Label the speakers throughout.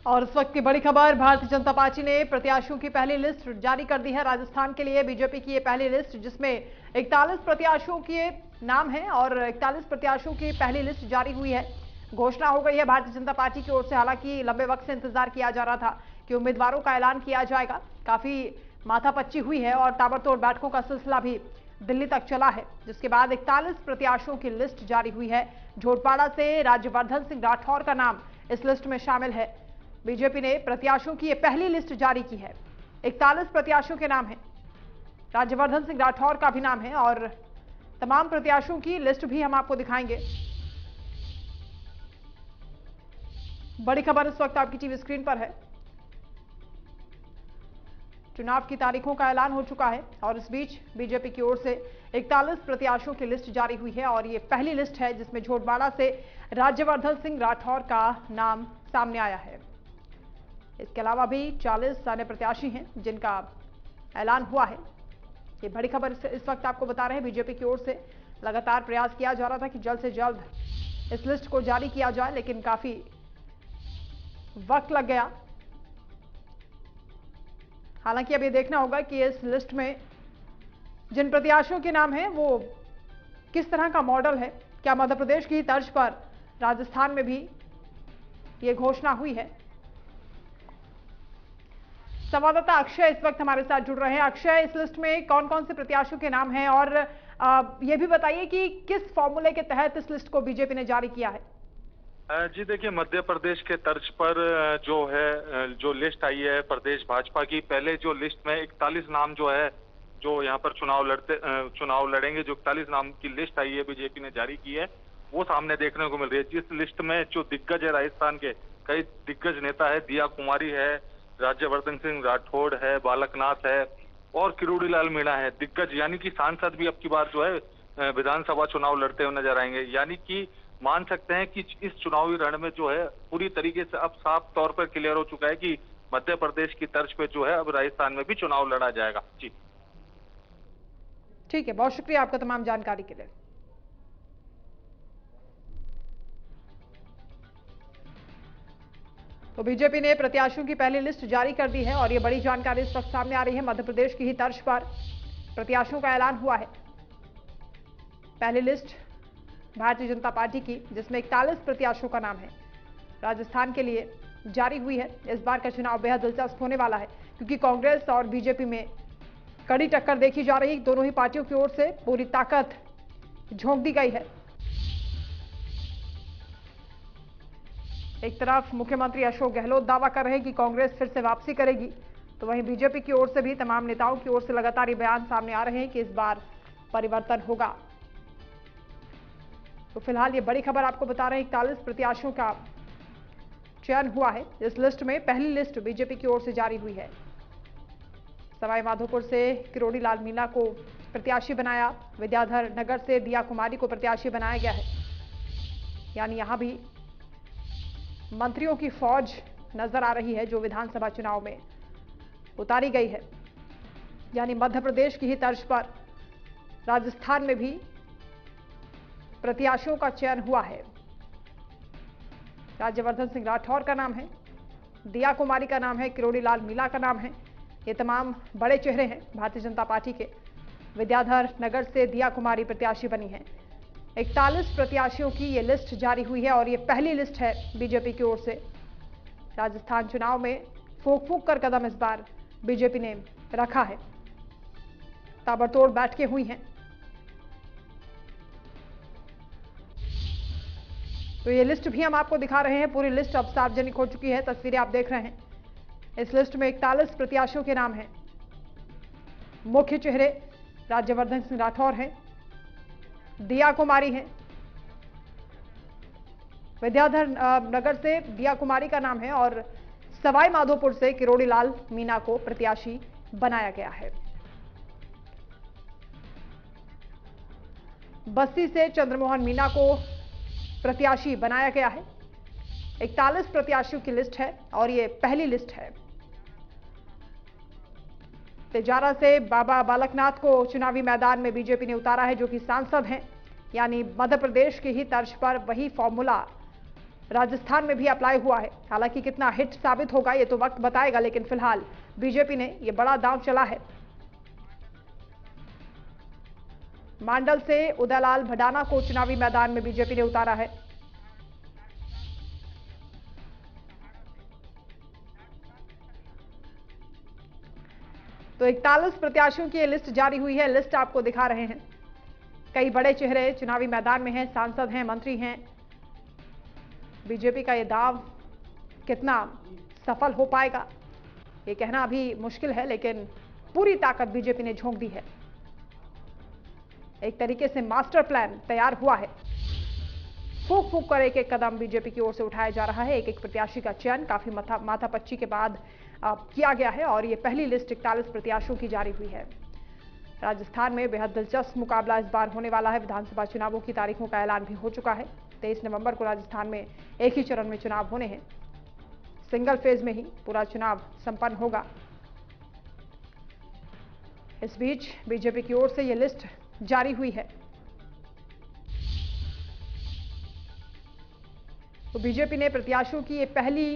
Speaker 1: और इस वक्त की बड़ी खबर, भारतीय जनता पार्टी ने प्रत्याशियों की पहली लिस्ट जारी कर दी है राजस्थान के लिए। बीजेपी की ये पहली लिस्ट जिसमें 41 प्रत्याशियों के नाम हैं और 41 प्रत्याशियों की पहली लिस्ट जारी हुई है। घोषणा हो गई है भारतीय जनता पार्टी की ओर से। हालांकि लंबे वक्त से इंतजार किया जा रहा था कि उम्मीदवारों का ऐलान किया जाएगा। काफी माथापच्ची हुई है और ताबड़तोड़ बैठकों का सिलसिला भी दिल्ली तक चला है, जिसके बाद 41 प्रत्याशियों की लिस्ट जारी हुई है। झोटपाड़ा से राज्यवर्धन सिंह राठौर का नाम इस लिस्ट में शामिल है। बीजेपी ने प्रत्याशियों की यह पहली लिस्ट जारी की है। 41 प्रत्याशियों के नाम हैं, राज्यवर्धन सिंह राठौर का भी नाम है और तमाम प्रत्याशियों की लिस्ट भी हम आपको दिखाएंगे। बड़ी खबर इस वक्त आपकी टीवी स्क्रीन पर है। चुनाव की तारीखों का ऐलान हो चुका है और इस बीच बीजेपी की ओर से 41 प्रत्याशियों की लिस्ट जारी हुई है और ये पहली लिस्ट है जिसमें झोटबाड़ा से राज्यवर्धन सिंह राठौर का नाम सामने आया है। इसके अलावा भी 40 अन्य प्रत्याशी हैं जिनका ऐलान हुआ है। ये बड़ी खबर इस वक्त आपको बता रहे हैं। बीजेपी की ओर से लगातार प्रयास किया जा रहा था कि जल्द से जल्द इस लिस्ट को जारी किया जाए, लेकिन काफी वक्त लग गया। हालांकि अब ये देखना होगा कि इस लिस्ट में जिन प्रत्याशियों के नाम हैं वो किस तरह का मॉडल है। क्या मध्य प्रदेश की तर्ज पर राजस्थान में भी ये घोषणा हुई है? संवाददाता अक्षय इस वक्त हमारे साथ जुड़ रहे हैं। अक्षय, इस लिस्ट में कौन कौन से प्रत्याशियों के नाम हैं और ये भी बताइए कि किस फॉर्मूले के तहत इस लिस्ट को बीजेपी ने जारी किया है?
Speaker 2: जी देखिए, मध्य प्रदेश के तर्ज पर जो लिस्ट आई है प्रदेश भाजपा की, पहले जो लिस्ट में 41 नाम जो है जो यहाँ पर चुनाव लड़ेंगे, जो 41 नाम की लिस्ट आई है बीजेपी ने जारी की है, वो सामने देखने को मिल रही है। जिस लिस्ट में जो दिग्गज है, राजस्थान के कई दिग्गज नेता है, दिया कुमारी है, राज्यवर्धन सिंह राठौड़ है, बालकनाथ है और किरोड़ी लाल मीणा है। दिग्गज यानी कि सांसद भी अब की बार जो है विधानसभा चुनाव लड़ते हुए नजर आएंगे। यानी कि मान सकते हैं कि इस चुनावी रण में जो है पूरी तरीके से अब साफ तौर पर क्लियर हो चुका है कि मध्य प्रदेश की तर्ज पे जो है अब राजस्थान में भी चुनाव लड़ा जाएगा। जी
Speaker 1: ठीक है, बहुत शुक्रिया आपका तमाम जानकारी के लिए। तो बीजेपी ने प्रत्याशियों की पहली लिस्ट जारी कर दी है और यह बड़ी जानकारी इस वक्त सामने आ रही है। मध्य प्रदेश की ही तर्ज पर प्रत्याशियों का ऐलान हुआ है। पहली लिस्ट भारतीय जनता पार्टी की जिसमें 41 प्रत्याशियों का नाम है राजस्थान के लिए जारी हुई है। इस बार का चुनाव बेहद दिलचस्प होने वाला है क्योंकि कांग्रेस और बीजेपी में कड़ी टक्कर देखी जा रही है। दोनों ही पार्टियों की ओर से पूरी ताकत झोंक दी गई है। एक तरफ मुख्यमंत्री अशोक गहलोत दावा कर रहे हैं कि कांग्रेस फिर से वापसी करेगी, तो वहीं बीजेपी की ओर से भी तमाम नेताओं की ओर से लगातार ये बयान सामने आ रहे हैं कि इस बार परिवर्तन होगा। तो फिलहाल ये बड़ी खबर आपको बता रहे हैं, 41 प्रत्याशियों का चयन हुआ है। इस लिस्ट में पहली लिस्ट बीजेपी की ओर से जारी हुई है। सवाई माधोपुर से किरोड़ी लाल मीणा को प्रत्याशी बनाया, विद्याधर नगर से दिया कुमारी को प्रत्याशी बनाया गया है। यानी यहां भी मंत्रियों की फौज नजर आ रही है जो विधानसभा चुनाव में उतारी गई है। यानी मध्य प्रदेश की ही तर्ज पर राजस्थान में भी प्रत्याशियों का चयन हुआ है। राज्यवर्धन सिंह राठौर का नाम है, दिया कुमारी का नाम है, किरोड़ी लाल मीणा का नाम है। ये तमाम बड़े चेहरे हैं भारतीय जनता पार्टी के। विद्याधर नगर से दिया कुमारी प्रत्याशी बनी है। 41 प्रत्याशियों की ये लिस्ट जारी हुई है और ये पहली लिस्ट है बीजेपी की ओर से। राजस्थान चुनाव में फूंक फूंक कर कदम इस बार बीजेपी ने रखा है। ताबड़तोड़ बैठकें हुई हैं। तो ये लिस्ट भी हम आपको दिखा रहे हैं। पूरी लिस्ट अब सार्वजनिक हो चुकी है, तस्वीरें आप देख रहे हैं। इस लिस्ट में 41 प्रत्याशियों के नाम हैं। मुख्य चेहरे राज्यवर्धन सिंह राठौर हैं, दिया कुमारी हैं, विद्याधर नगर से दिया कुमारी का नाम है और सवाई माधोपुर से किरोड़ी लाल मीणा को प्रत्याशी बनाया गया है। बस्ती से चंद्रमोहन मीणा को प्रत्याशी बनाया गया है। 41 प्रत्याशियों की लिस्ट है और ये पहली लिस्ट है। तेजारा से बाबा बालकनाथ को चुनावी मैदान में बीजेपी ने उतारा है, जो कि सांसद हैं। यानी मध्य प्रदेश की ही तर्ज पर वही फॉर्मूला राजस्थान में भी अप्लाई हुआ है। हालांकि कितना हिट साबित होगा ये तो वक्त बताएगा, लेकिन फिलहाल बीजेपी ने ये बड़ा दांव चला है। मांडल से उदयलाल भडाना को चुनावी मैदान में बीजेपी ने उतारा है। तो 41 प्रत्याशियों की लिस्ट जारी हुई है। लिस्ट आपको दिखा रहे हैं। कई बड़े चेहरे चुनावी मैदान में हैं, सांसद हैं, मंत्री हैं। बीजेपी का यह दांव कितना सफल हो पाएगा ये कहना अभी मुश्किल है, लेकिन पूरी ताकत बीजेपी ने झोंक दी है। एक तरीके से मास्टर प्लान तैयार हुआ है। फूक फूक कर एक एक कदम बीजेपी की ओर से उठाया जा रहा है। एक एक प्रत्याशी का चयन काफी माथापच्ची के बाद किया गया है और ये पहली लिस्ट 41 प्रत्याशियों की जारी हुई है। राजस्थान में बेहद दिलचस्प मुकाबला इस बार होने वाला है। विधानसभा चुनावों की तारीखों का ऐलान भी हो चुका है। 23 नवंबर को राजस्थान में एक ही चरण में चुनाव होने हैं। सिंगल फेज में ही पूरा चुनाव संपन्न होगा। इस बीच बीजेपी की ओर से यह लिस्ट जारी हुई है। तो बीजेपी ने प्रत्याशियों की ये पहली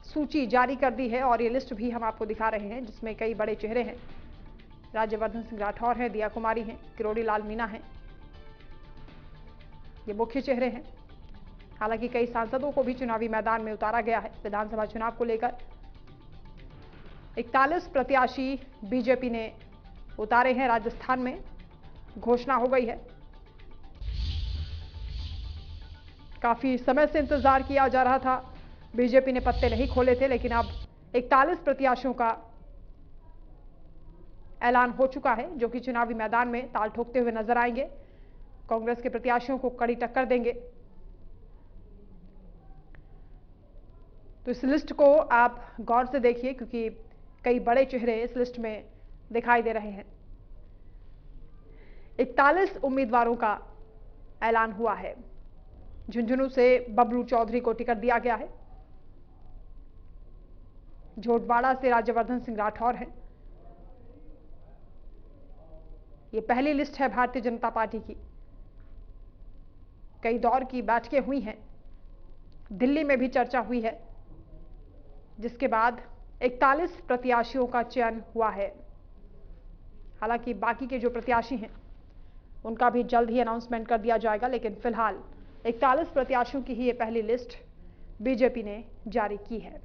Speaker 1: सूची जारी कर दी है और ये लिस्ट भी हम आपको दिखा रहे हैं, जिसमें कई बड़े चेहरे हैं। राज्यवर्धन सिंह राठौर हैं, दिया कुमारी हैं, किरोड़ी लाल मीणा हैं। ये मुख्य चेहरे हैं। हालांकि कई सांसदों को भी चुनावी मैदान में उतारा गया है। विधानसभा चुनाव को लेकर 41 प्रत्याशी बीजेपी ने उतारे हैं। राजस्थान में घोषणा हो गई है। काफी समय से इंतजार किया जा रहा था। बीजेपी ने पत्ते नहीं खोले थे, लेकिन अब 41 प्रत्याशियों का ऐलान हो चुका है, जो कि चुनावी मैदान में ताल ठोकते हुए नजर आएंगे। कांग्रेस के प्रत्याशियों को कड़ी टक्कर देंगे। तो इस लिस्ट को आप गौर से देखिए, क्योंकि कई बड़े चेहरे इस लिस्ट में दिखाई दे रहे हैं। 41 उम्मीदवारों का ऐलान हुआ है। झुंझुनू से बबलू चौधरी को टिकट दिया गया है। झोटवाड़ा से राज्यवर्धन सिंह राठौर हैं। ये पहली लिस्ट है भारतीय जनता पार्टी की। कई दौर की बैठकें हुई हैं। दिल्ली में भी चर्चा हुई है, जिसके बाद 41 प्रत्याशियों का चयन हुआ है। हालांकि बाकी के जो प्रत्याशी हैं उनका भी जल्द ही अनाउंसमेंट कर दिया जाएगा, लेकिन फिलहाल 41 प्रत्याशियों की ही ये पहली लिस्ट बीजेपी ने जारी की है।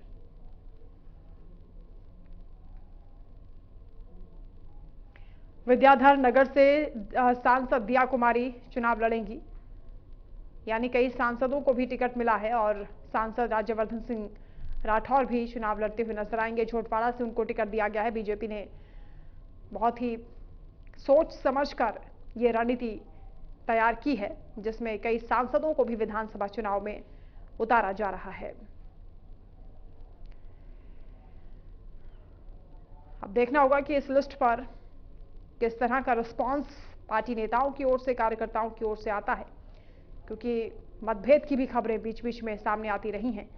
Speaker 1: विद्याधर नगर से सांसद दिया कुमारी चुनाव लड़ेंगी। यानी कई सांसदों को भी टिकट मिला है और सांसद राज्यवर्धन सिंह राठौर भी चुनाव लड़ते हुए नजर आएंगे। झोटवाड़ा से उनको टिकट दिया गया है। बीजेपी ने बहुत ही सोच समझकर ये रणनीति तैयार की है, जिसमें कई सांसदों को भी विधानसभा चुनाव में उतारा जा रहा है। अब देखना होगा कि इस लिस्ट पर किस तरह का रिस्पांस पार्टी नेताओं की ओर से, कार्यकर्ताओं की ओर से आता है, क्योंकि मतभेद की भी खबरें बीच बीच में सामने आती रही हैं,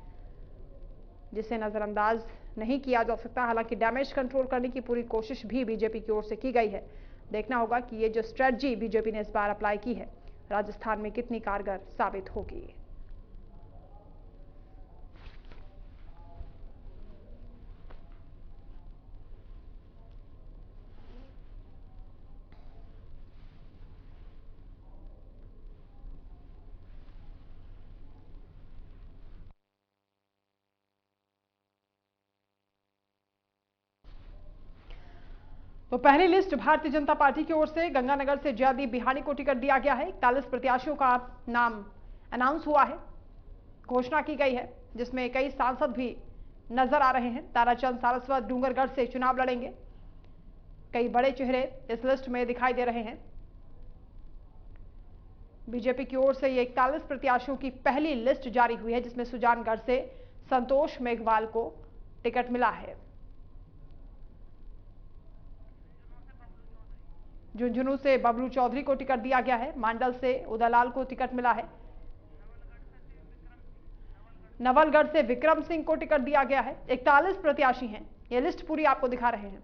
Speaker 1: जिसे नजरअंदाज नहीं किया जा सकता। हालांकि डैमेज कंट्रोल करने की पूरी कोशिश भी बीजेपी की ओर से की गई है। देखना होगा कि ये जो स्ट्रेटजी बीजेपी ने इस बार अप्लाई की है, राजस्थान में कितनी कारगर साबित होगी। तो पहली लिस्ट भारतीय जनता पार्टी की ओर से गंगानगर से जयदीप बिहानी को टिकट दिया गया है। 41 प्रत्याशियों का नाम अनाउंस हुआ है, घोषणा की गई है, जिसमें कई सांसद भी नजर आ रहे हैं। ताराचंद सारस्वत डूंगरगढ़ से चुनाव लड़ेंगे। कई बड़े चेहरे इस लिस्ट में दिखाई दे रहे हैं। बीजेपी की ओर से ये 41 प्रत्याशियों की पहली लिस्ट जारी हुई है, जिसमें सुजानगढ़ से संतोष मेघवाल को टिकट मिला है। झुंझुनू से बबलू चौधरी को टिकट दिया गया है। मांडल से उदयलाल को टिकट मिला है। नवलगढ़ से विक्रम सिंह को टिकट दिया गया है। 41 प्रत्याशी हैं। यह लिस्ट पूरी आपको दिखा रहे हैं।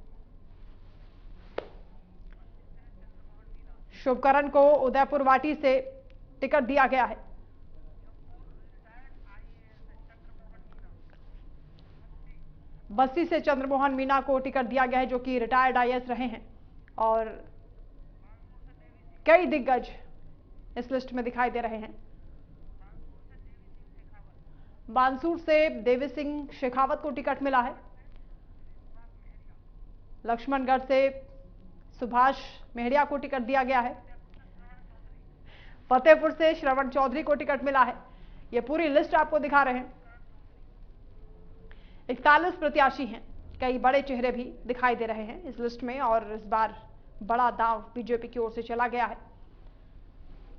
Speaker 1: शुभकरण को उदयपुर वाटी से टिकट दिया गया है। बस्सी से चंद्रमोहन मीना को टिकट दिया गया है, जो कि रिटायर्ड आईएएस रहे हैं और कई दिग्गज इस लिस्ट में दिखाई दे रहे हैं। बानसूर से देवी सिंह शेखावत को टिकट मिला है। लक्ष्मणगढ़ से सुभाष मेहरिया को टिकट दिया गया है। फतेहपुर से श्रवण चौधरी को टिकट मिला है। यह पूरी लिस्ट आपको दिखा रहे हैं। 41 प्रत्याशी हैं। कई बड़े चेहरे भी दिखाई दे रहे हैं इस लिस्ट में और इस बार बड़ा दांव बीजेपी की ओर से चला गया है।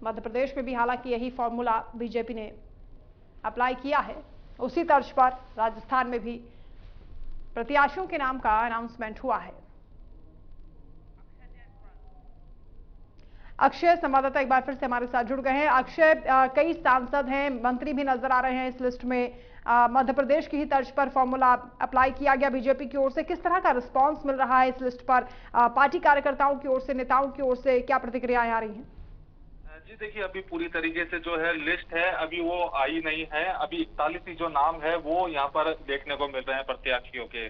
Speaker 1: मध्य प्रदेश में भी हालांकि यही फॉर्मूला बीजेपी ने अप्लाई किया है, उसी तर्ज पर राजस्थान में भी प्रत्याशियों के नाम का अनाउंसमेंट हुआ है। अक्षय संवाददाता एक बार फिर से हमारे साथ जुड़ गए हैं। अक्षय, कई सांसद हैं, मंत्री भी नजर आ रहे हैं इस लिस्ट में। मध्य प्रदेश की ही तर्ज पर फॉर्मूला अप्लाई किया गया बीजेपी की ओर से। किस तरह का रिस्पांस मिल रहा है इस लिस्ट पर? पार्टी कार्यकर्ताओं की ओर से, नेताओं की ओर से क्या प्रतिक्रियाएं आ रही हैं?
Speaker 2: जी देखिए, अभी पूरी तरीके से जो है लिस्ट है, अभी वो आई नहीं है। अभी 41 ही जो नाम है वो यहाँ पर देखने को मिल रहे हैं प्रत्याशियों के।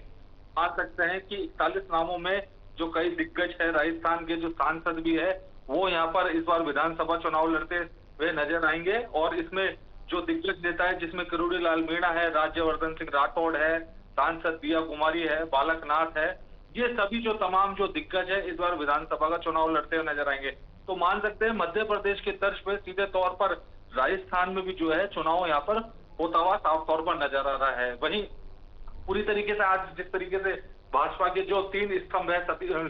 Speaker 2: मान सकते हैं कि 41 नामों में जो कई दिग्गज है, राजस्थान के जो सांसद भी है, वो यहाँ पर इस बार विधानसभा चुनाव लड़ते हुए नजर आएंगे। और इसमें जो दिग्गज नेता है, जिसमें किरोड़ी लाल मीणा है, राज्यवर्धन सिंह राठौड़ है, सांसद दिया कुमारी है, बालकनाथ है, ये सभी जो तमाम जो दिग्गज है इस बार विधानसभा का चुनाव लड़ते हुए नजर आएंगे। तो मान सकते हैं मध्य प्रदेश के तर्ज पर सीधे तौर पर राजस्थान में भी जो है चुनाव यहाँ पर होता हुआ साफ तौर पर नजर आ रहा है। वहीं पूरी तरीके से आज जिस तरीके से भाजपा के जो 3 स्तंभ है,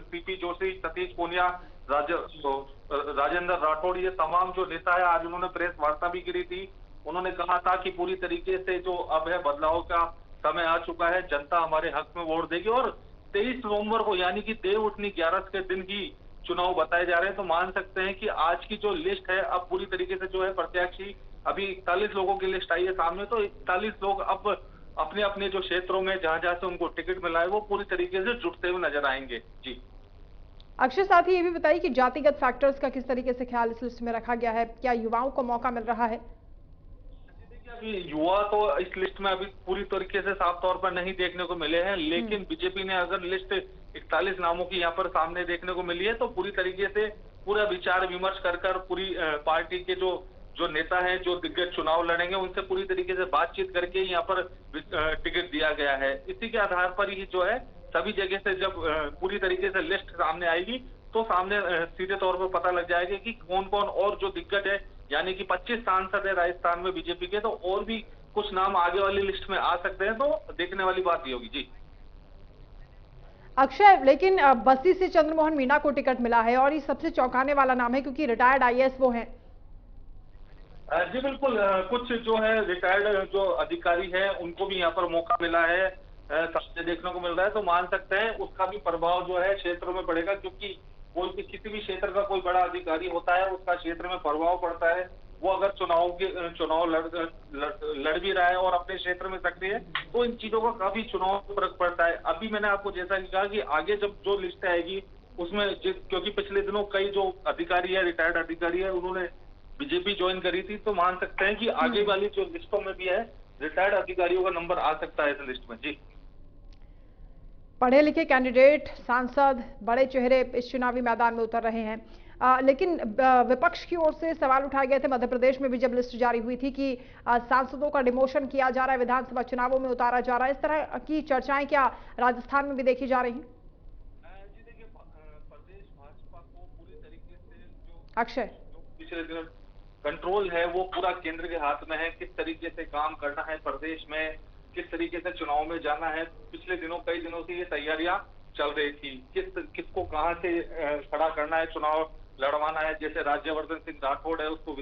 Speaker 2: सीपी जोशी, सतीश पूनिया, राजेंद्र राठौड़, ये तमाम जो नेता है, आज उन्होंने प्रेस वार्ता भी करी थी। उन्होंने कहा था कि पूरी तरीके से जो अब है बदलाव का समय आ चुका है, जनता हमारे हक में वोट देगी। और 23 नवंबर को यानी कि देव उठनी 11 के दिन ही चुनाव बताए जा रहे हैं। तो मान सकते हैं कि आज की जो लिस्ट है, अब पूरी तरीके से जो है प्रत्याशी, अभी 41 लोगों की लिस्ट आई है सामने, तो 41 लोग अब अपने अपने जो क्षेत्रों में जहां जहां से उनको टिकट मिला है वो पूरी तरीके से जुटते हुए नजर आएंगे। जी
Speaker 1: अक्षय, साथ ही ये भी बताइए कि जातिगत फैक्टर्स का किस तरीके से ख्याल इस लिस्ट में रखा गया है? क्या युवाओं को मौका मिल रहा है?
Speaker 2: अभी युवा तो इस लिस्ट में अभी पूरी तरीके से साफ तौर पर नहीं देखने को मिले हैं, लेकिन बीजेपी ने अगर लिस्ट 41 नामों की यहाँ पर सामने देखने को मिली है, तो पूरी तरीके से पूरा विचार विमर्श कर पूरी पार्टी के जो नेता हैं, जो दिग्गज चुनाव लड़ेंगे, उनसे पूरी तरीके से बातचीत करके यहाँ पर टिकट दिया गया है। इसी के आधार पर ही जो है सभी जगह से जब पूरी तरीके से लिस्ट सामने आएगी, तो सामने सीधे तौर पर पता लग जाएगा कि कौन कौन और जो दिग्गज है, यानी कि 25 सांसद है राजस्थान में बीजेपी के, तो और भी कुछ नाम आगे वाली लिस्ट में आ सकते हैं। तो देखने वाली बात ये होगी। जी
Speaker 1: अक्षय, लेकिन बस्सी से चंद्रमोहन मीना को टिकट मिला है और ये सबसे चौंकाने वाला नाम है, क्योंकि रिटायर्ड आईएएस वो हैं।
Speaker 2: जी बिल्कुल, कुछ जो है रिटायर्ड जो अधिकारी है उनको भी यहाँ पर मौका मिला है, सामने देखने को मिल रहा है। तो मान सकते हैं उसका भी प्रभाव जो है क्षेत्रों में पड़ेगा, क्योंकि कोई भी किसी भी क्षेत्र का कोई बड़ा अधिकारी होता है, उसका क्षेत्र में प्रभाव पड़ता है। वो अगर चुनाव लड़ भी रहा है और अपने क्षेत्र में सक्रिय है, तो इन चीजों का काफी चुनाव फर्क पड़ता है। अभी मैंने आपको जैसा कि कहा कि आगे जब जो लिस्ट आएगी उसमें क्योंकि पिछले दिनों कई जो अधिकारी है, रिटायर्ड अधिकारी है, उन्होंने बीजेपी ज्वाइन करी थी, तो मान सकते हैं कि आगे वाली जो लिस्टों में भी है रिटायर्ड अधिकारियों का नंबर आ सकता है इस लिस्ट में। जी
Speaker 1: पढ़े लिखे कैंडिडेट, सांसद, बड़े चेहरे इस चुनावी मैदान में उतर रहे हैं। लेकिन विपक्ष की ओर से सवाल उठाए गए थे मध्य प्रदेश में भी जब लिस्ट जारी हुई थी कि सांसदों का डिमोशन किया जा रहा है, विधानसभा चुनावों में उतारा जा रहा है। इस तरह की चर्चाएं क्या राजस्थान में भी देखी जा रही हैं?
Speaker 2: जी देखिए, प्रदेश भाजपा को पूरी तरीके से जो
Speaker 1: अक्षय
Speaker 2: पिछले दिनों कंट्रोल है वो पूरा केंद्र के हाथ में है। किस तरीके से काम करना है प्रदेश में, किस तरीके से चुनाव में जाना है, पिछले दिनों कई दिनों से ये तैयारियां चल रही थी। किसको कहां से खड़ा करना है, चुनाव लड़वाना है। जैसे राज्यवर्धन सिंह राठौड़ है, उसको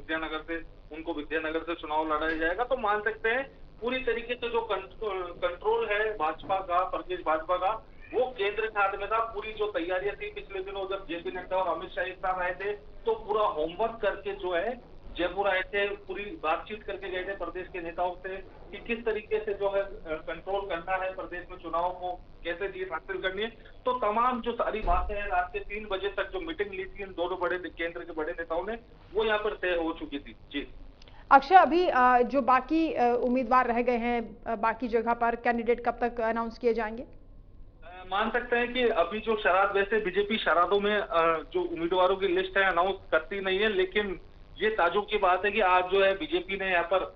Speaker 2: उनको विद्यानगर से चुनाव लड़ाया जाएगा। तो मान सकते हैं पूरी तरीके से जो कंट्रोल है भाजपा का, प्रदेश भाजपा का, वो केंद्र के हाथ में था। पूरी जो तैयारियां थी पिछले दिनों जब जेपी नड्डा और अमित शाह एक साथ आए थे, तो पूरा होमवर्क करके जो है जयपुर आए थे, पूरी बातचीत करके गए थे प्रदेश के नेताओं से कि किस तरीके से जो है कंट्रोल करना है प्रदेश में, चुनाव को कैसे जीत हासिल करनी है। तो तमाम जो सारी बातें हैं, रात के 3 बजे तक जो मीटिंग ली थी इन दोनों बड़े केंद्र के बड़े नेताओं ने, वो यहाँ पर तय हो चुकी थी। जी
Speaker 1: अक्षय, अभी जो बाकी उम्मीदवार रह गए हैं बाकी जगह पर, कैंडिडेट कब तक अनाउंस किए जाएंगे?
Speaker 2: मान सकते हैं कि अभी जो शराध, वैसे बीजेपी शराधों में जो उम्मीदवारों की लिस्ट है अनाउंस करती नहीं है, लेकिन ये ताज्जुब की बात है कि आज जो है बीजेपी ने यहाँ पर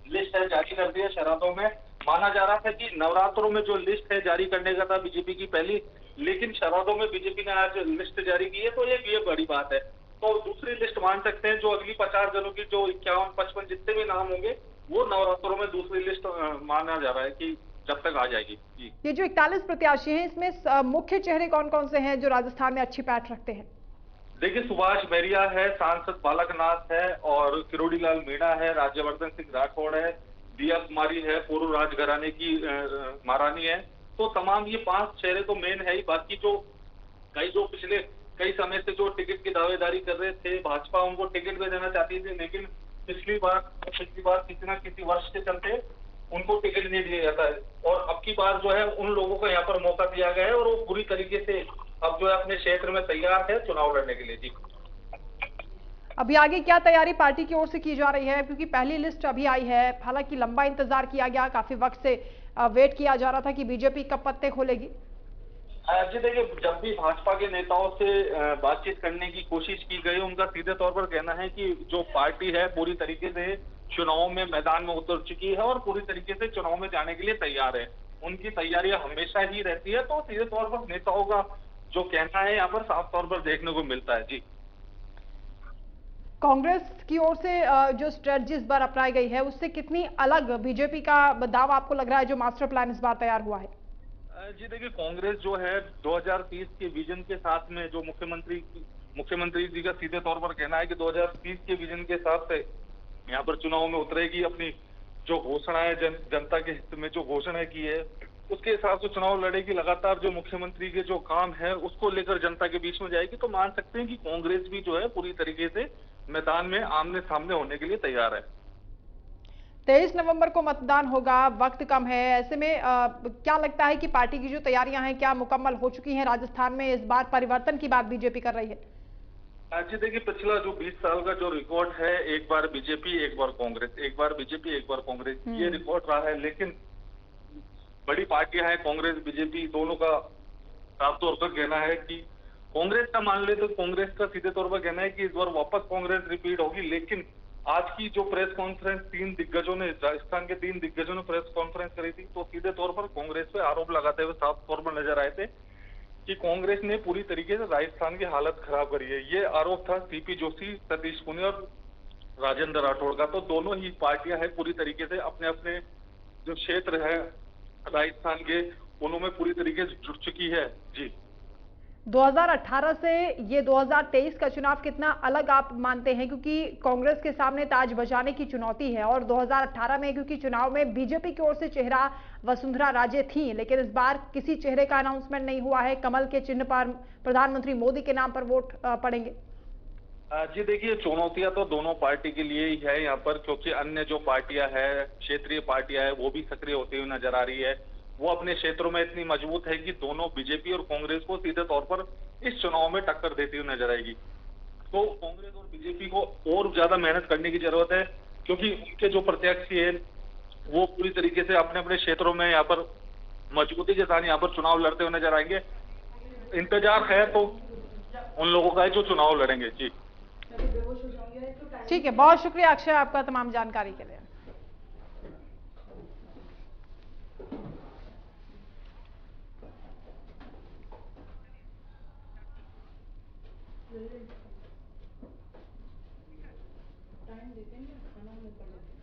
Speaker 2: लिस्ट है जारी कर दी है शराधों में। माना जा रहा था कि नवरात्रों में जो लिस्ट है जारी करने का था बीजेपी की पहली, लेकिन शराधों में बीजेपी ने आज लिस्ट जारी की है, तो ये बड़ी बात है। तो दूसरी लिस्ट मान सकते हैं, जो अगली 50 जनों की जो 51-55 जितने भी नाम होंगे, वो नवरात्रों में दूसरी लिस्ट माना जा रहा है कि जब तक आ जाएगी जी।
Speaker 1: ये जो 41 प्रत्याशी हैं, इसमें मुख्य चेहरे कौन कौन से हैं जो राजस्थान में अच्छी पैठ रखते हैं?
Speaker 2: देखिए, सुभाष बैरिया है, सांसद बालकनाथ है, और किरोड़ीलाल मीणा है, राज्यवर्धन सिंह राठौड़ है, दिया कुमारी है, पूर्व राजघराने की महारानी है। तो तमाम ये 5 चेहरे तो मेन है ही। बाकी जो पिछले कई समय से जो टिकट की दावेदारी कर रहे थे, भाजपा उनको टिकट भी देना चाहती थी, लेकिन पिछली बार किसी न किसी वर्ष के चलते उनको टिकट नहीं दिया जाता है, और अब की बार जो है उन लोगों को यहाँ पर मौका दिया गया है, और वो पूरी तरीके से अब जो है अपने क्षेत्र में तैयार है चुनाव लड़ने के लिए जी।
Speaker 1: अभी आगे क्या तैयारी पार्टी की ओर से की जा रही है? क्योंकि पहली लिस्ट अभी आई है, हालांकि लंबा इंतजार किया गया, काफी वक्त से वेट किया जा रहा था कि बीजेपी कब पत्ते खोलेगी।
Speaker 2: जी देखिए, जब भी भाजपा के नेताओं से बातचीत करने की कोशिश की गई, उनका सीधे तौर पर कहना है कि जो पार्टी है पूरी तरीके से चुनाव में मैदान में उतर चुकी है और पूरी तरीके से चुनाव में जाने के लिए तैयार है। उनकी तैयारियां हमेशा ही रहती है, तो सीधे तौर पर नेताओं का जो कहना है यहाँ पर साफ तौर पर देखने को मिलता है जी।
Speaker 1: कांग्रेस की ओर से जो स्ट्रेटजी इस बार अपनाई गई है, उससे कितनी अलग बीजेपी का दाव आपको लग रहा है, जो मास्टर प्लान इस बार तैयार हुआ है?
Speaker 2: जी देखिए, कांग्रेस जो है 2030 के विजन के साथ में, जो मुख्यमंत्री जी का सीधे तौर पर कहना है कि 2030 के विजन के साथ से यहाँ पर चुनाव में उतरेगी। अपनी जो घोषणा है जनता के हित में जो घोषणा की है, उसके हिसाब से चुनाव लड़ेगी। लगातार जो मुख्यमंत्री के जो काम है उसको लेकर जनता के बीच में जाएगी। तो मान सकते हैं कि कांग्रेस भी जो है पूरी तरीके से मैदान में आमने सामने होने के लिए तैयार है।
Speaker 1: 23 नवंबर को मतदान होगा, वक्त कम है, ऐसे में क्या लगता है कि पार्टी की जो तैयारियां हैं क्या मुकम्मल हो चुकी हैं? राजस्थान में इस बार परिवर्तन की बात बीजेपी कर रही है।
Speaker 2: जी देखिए, पिछला जो 20 साल का जो रिकॉर्ड है, एक बार बीजेपी एक बार कांग्रेस, एक बार बीजेपी एक बार कांग्रेस, ये रिकॉर्ड रहा है। लेकिन बड़ी पार्टियां हैं, कांग्रेस बीजेपी दोनों का साफ तौर पर कहना है कि कांग्रेस का मान ले तो कांग्रेस का सीधे तौर पर कहना है कि इस बार वापस कांग्रेस रिपीट होगी। लेकिन आज की जो प्रेस कॉन्फ्रेंस राजस्थान के 3 दिग्गजों ने प्रेस कॉन्फ्रेंस करी थी, तो सीधे तौर पर कांग्रेस पे आरोप लगाते हुए साफ तौर पर नजर आए थे कि कांग्रेस ने पूरी तरीके से राजस्थान की हालत खराब करी है। ये आरोप था सीपी जोशी, सतीश पुनिया और राजेंद्र राठौड़ का। तो दोनों ही पार्टियां हैं पूरी तरीके से अपने अपने जो क्षेत्र है राजस्थान के, उनमें पूरी तरीके से जुट चुकी है जी।
Speaker 1: 2018 से ये 2023 का चुनाव कितना अलग आप मानते हैं? क्योंकि कांग्रेस के सामने ताज बजाने की चुनौती है, और 2018 में क्योंकि चुनाव में बीजेपी की ओर से चेहरा वसुंधरा राजे थी, लेकिन इस बार किसी चेहरे का अनाउंसमेंट नहीं हुआ है। कमल के चिन्ह पर प्रधानमंत्री मोदी के नाम पर वोट पड़ेंगे।
Speaker 2: जी देखिए, चुनौतियां तो दोनों पार्टी के लिए ही है यहाँ पर, क्योंकि अन्य जो पार्टियां हैं, क्षेत्रीय पार्टियां हैं, वो भी सक्रिय होती हुई नजर आ रही है। वो अपने क्षेत्रों में इतनी मजबूत है कि दोनों बीजेपी और कांग्रेस को सीधे तौर पर इस चुनाव में टक्कर देती हुई नजर आएगी। तो कांग्रेस और बीजेपी को और ज्यादा मेहनत करने की जरूरत है, क्योंकि उनके जो प्रत्याशी है वो पूरी तरीके से अपने अपने क्षेत्रों में यहाँ पर मजबूती के साथ यहाँ पर चुनाव लड़ते हुए नजर आएंगे। इंतजार है तो उन लोगों का है जो चुनाव लड़ेंगे जी।
Speaker 1: ठीक है, बहुत शुक्रिया अक्षय आपका तमाम जानकारी के लिए। टाइम देते हैं, खाना में पड़ जाते हैं।